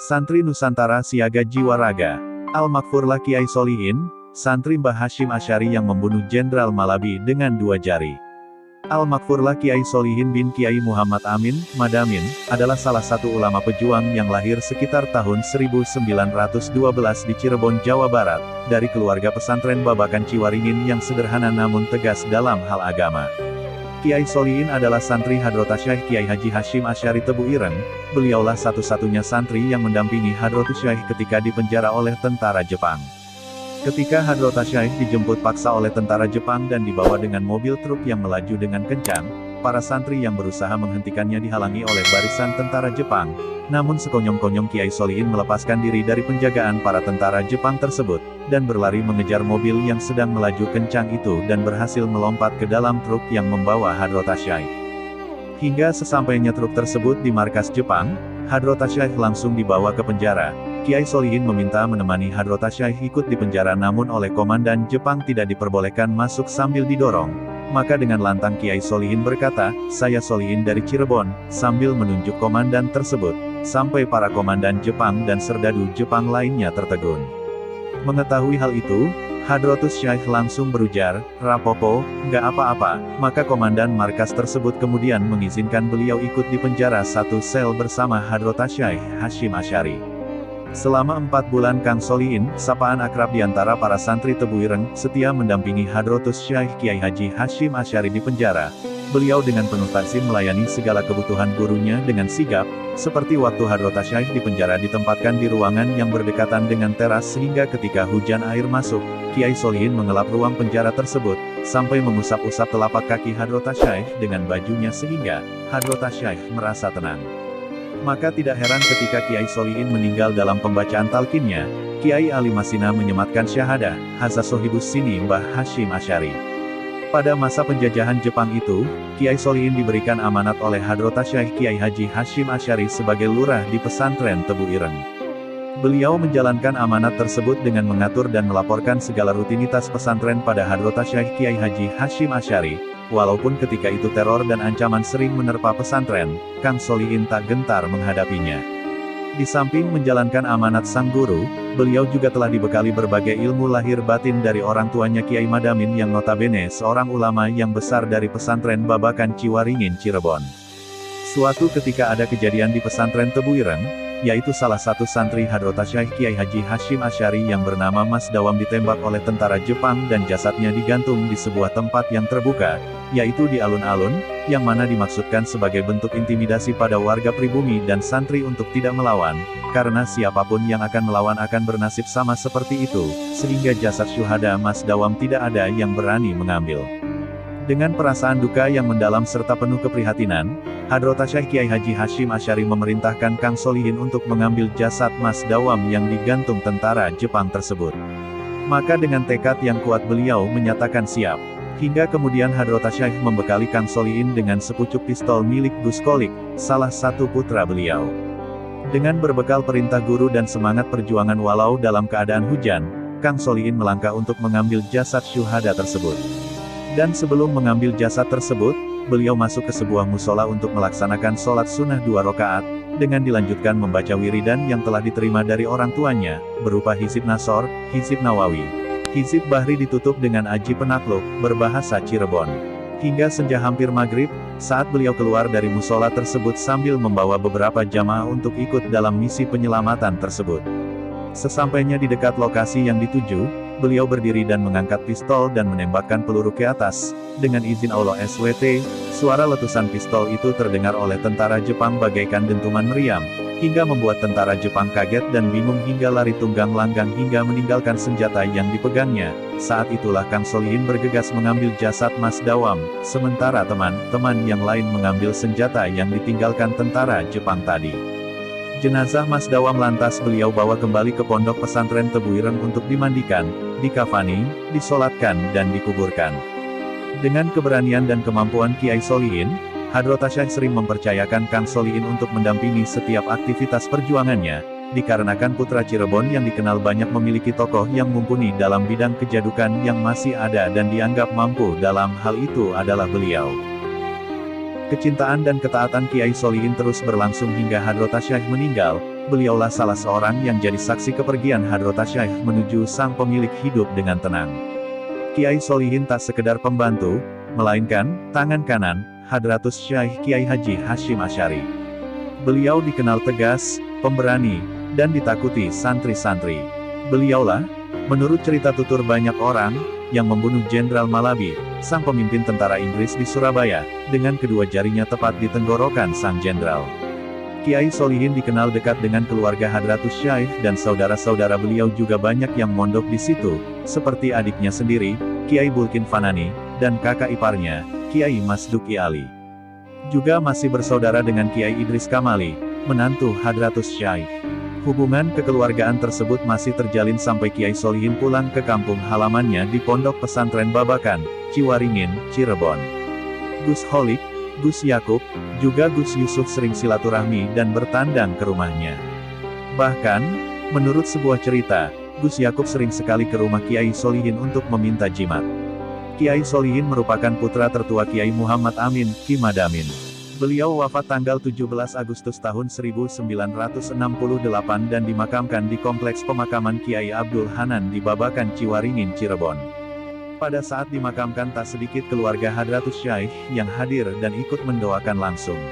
Santri Nusantara Siaga Jiwa Raga. Al-Makfurlah Kiai Solihin, santri Mbah Hashim Asy'ari yang membunuh Jenderal Malabi dengan 2 jari. Al-Makfurlah Kiai Solihin bin Kiai Muhammad Amin, Madamin, adalah salah satu ulama pejuang yang lahir sekitar tahun 1912 di Cirebon, Jawa Barat, dari keluarga pesantren Babakan Ciwaringin yang sederhana namun tegas dalam hal agama. Kiai Solihin adalah santri Hadrotas Syekh Kiai Haji Hashim Asy'ari Tebu Ireng. Beliaulah satu-satunya santri yang mendampingi Hadrotus Syekh ketika dipenjara oleh tentara Jepang. Ketika Hadrotas Syekh dijemput paksa oleh tentara Jepang dan dibawa dengan mobil truk yang melaju dengan kencang, para santri yang berusaha menghentikannya dihalangi oleh barisan tentara Jepang. Namun sekonyong-konyong Kiai Solihin melepaskan diri dari penjagaan para tentara Jepang tersebut, dan berlari mengejar mobil yang sedang melaju kencang itu dan berhasil melompat ke dalam truk yang membawa Hadrotas Syekh. Hingga sesampainya truk tersebut di markas Jepang, Hadrotas Syekh langsung dibawa ke penjara. Kiai Solihin meminta menemani Hadrotas Syekh ikut di penjara namun oleh komandan Jepang tidak diperbolehkan masuk sambil didorong. Maka dengan lantang Kiai Solihin berkata, "Saya Solihin dari Cirebon," sambil menunjuk komandan tersebut, sampai para komandan Jepang dan serdadu Jepang lainnya tertegun. Mengetahui hal itu, Hadrotus Syekh langsung berujar, "Rapopo, nggak apa-apa." Maka komandan markas tersebut kemudian mengizinkan beliau ikut di penjara satu sel bersama Hadrotas Syekh Hashim Asy'ari. Selama 4 bulan Kang Solihin, sapaan akrab di antara para santri Tebu Ireng, setia mendampingi Hadrotus Syekh Kiai Haji Hashim Asy'ari di penjara. Beliau dengan penuh takzim melayani segala kebutuhan gurunya dengan sigap, seperti waktu Hadrotas Syekh di penjara ditempatkan di ruangan yang berdekatan dengan teras sehingga ketika hujan air masuk, Kiai Solihin mengelap ruang penjara tersebut, sampai mengusap-usap telapak kaki Hadrotas Syekh dengan bajunya sehingga Hadrotas Syekh merasa tenang. Maka tidak heran ketika Kiai Solihin meninggal dalam pembacaan talqinnya, Kiai Ali Masina menyematkan syahadah, "Haza Sohibus Sini Mbah Hashim Asy'ari." Pada masa penjajahan Jepang itu, Kiai Solihin diberikan amanat oleh Hadrotas Syekh Kiai Haji Hashim Asy'ari sebagai lurah di pesantren Tebu Ireng. Beliau menjalankan amanat tersebut dengan mengatur dan melaporkan segala rutinitas pesantren pada Hadrotas Syekh Kiai Haji Hashim Asy'ari. Walaupun ketika itu teror dan ancaman sering menerpa pesantren, Kang Solihin tak gentar menghadapinya. Di samping menjalankan amanat sang guru, beliau juga telah dibekali berbagai ilmu lahir batin dari orang tuanya Kiai Madamin yang notabene seorang ulama yang besar dari pesantren Babakan Ciwaringin Cirebon. Suatu ketika ada kejadian di pesantren Tebu Ireng, yaitu salah satu santri Hadrotas Syekh Kiai Haji Hashim Asy'ari yang bernama Mas Dawam ditembak oleh tentara Jepang dan jasadnya digantung di sebuah tempat yang terbuka, yaitu di alun-alun, yang mana dimaksudkan sebagai bentuk intimidasi pada warga pribumi dan santri untuk tidak melawan, karena siapapun yang akan melawan akan bernasib sama seperti itu, sehingga jasad syuhada Mas Dawam tidak ada yang berani mengambil. Dengan perasaan duka yang mendalam serta penuh keprihatinan, Hadrotas Syekh Kiai Haji Hashim Asy'ari memerintahkan Kang Solihin untuk mengambil jasad Mas Dawam yang digantung tentara Jepang tersebut. Maka dengan tekad yang kuat beliau menyatakan siap. Hingga kemudian Hadrotas Syekh membekali Kang Solihin dengan sepucuk pistol milik Gus Kolik, salah satu putra beliau. Dengan berbekal perintah guru dan semangat perjuangan walau dalam keadaan hujan, Kang Solihin melangkah untuk mengambil jasad syuhada tersebut. Dan sebelum mengambil jasad tersebut, beliau masuk ke sebuah musola untuk melaksanakan sholat sunnah 2 rakaat, dengan dilanjutkan membaca wiridan yang telah diterima dari orang tuanya, berupa Hizib Nasor, Hizib Nawawi. Hizib Bahri ditutup dengan Aji Penakluk, berbahasa Cirebon. Hingga senja hampir maghrib, saat beliau keluar dari musola tersebut sambil membawa beberapa jamaah untuk ikut dalam misi penyelamatan tersebut. Sesampainya di dekat lokasi yang dituju, beliau berdiri dan mengangkat pistol dan menembakkan peluru ke atas. Dengan izin Allah SWT, suara letusan pistol itu terdengar oleh tentara Jepang bagaikan dentuman meriam, hingga membuat tentara Jepang kaget dan bingung hingga lari tunggang langgang hingga meninggalkan senjata yang dipegangnya. Saat itulah Kang Solihin bergegas mengambil jasad Mas Dawam, sementara teman-teman yang lain mengambil senjata yang ditinggalkan tentara Jepang tadi. Jenazah Mas Dawam lantas beliau bawa kembali ke pondok pesantren Tebu Ireng untuk dimandikan, dikafani, disolatkan dan dikuburkan. Dengan keberanian dan kemampuan Kiai Solihin, Hadrotas Syekh sering mempercayakan Kang Solihin untuk mendampingi setiap aktivitas perjuangannya, dikarenakan putra Cirebon yang dikenal banyak memiliki tokoh yang mumpuni dalam bidang kejadukan yang masih ada dan dianggap mampu dalam hal itu adalah beliau. Kecintaan dan ketaatan Kiai Solihin terus berlangsung hingga Hadrotas Syekh meninggal, Beliaulah salah seorang yang jadi saksi kepergian Hadrota Syekh menuju sang pemilik hidup dengan tenang. Kiai Solihin tak sekedar pembantu, melainkan tangan kanan Hadratus Syekh Kiai Haji Hashim Asy'ari. Beliau dikenal tegas, pemberani, dan ditakuti santri-santri. Beliaulah, menurut cerita tutur banyak orang, yang membunuh Jenderal Malabi, sang pemimpin tentara Inggris di Surabaya, dengan kedua jarinya tepat di tenggorokan sang jenderal. Kiai Solihin dikenal dekat dengan keluarga Hadratus Syekh dan saudara-saudara beliau juga banyak yang mondok di situ, seperti adiknya sendiri, Kiai Bulkin Fanani, dan kakak iparnya, Kiai Masduki Ali. Juga masih bersaudara dengan Kiai Idris Kamali, menantu Hadratus Syekh. Hubungan kekeluargaan tersebut masih terjalin sampai Kiai Solihin pulang ke kampung halamannya di Pondok Pesantren Babakan, Ciwaringin, Cirebon. Gus Holik, Gus Yakub, juga Gus Yusuf sering silaturahmi dan bertandang ke rumahnya. Bahkan, menurut sebuah cerita, Gus Yakub sering sekali ke rumah Kiai Solihin untuk meminta jimat. Kiai Solihin merupakan putra tertua Kiai Muhammad Amin, Ki Madamin. Beliau wafat tanggal 17 Agustus tahun 1968 dan dimakamkan di Kompleks Pemakaman Kiai Abdul Hanan di Babakan Ciwaringin, Cirebon. Pada saat dimakamkan tak sedikit keluarga Hadratus Syekh yang hadir dan ikut mendoakan langsung.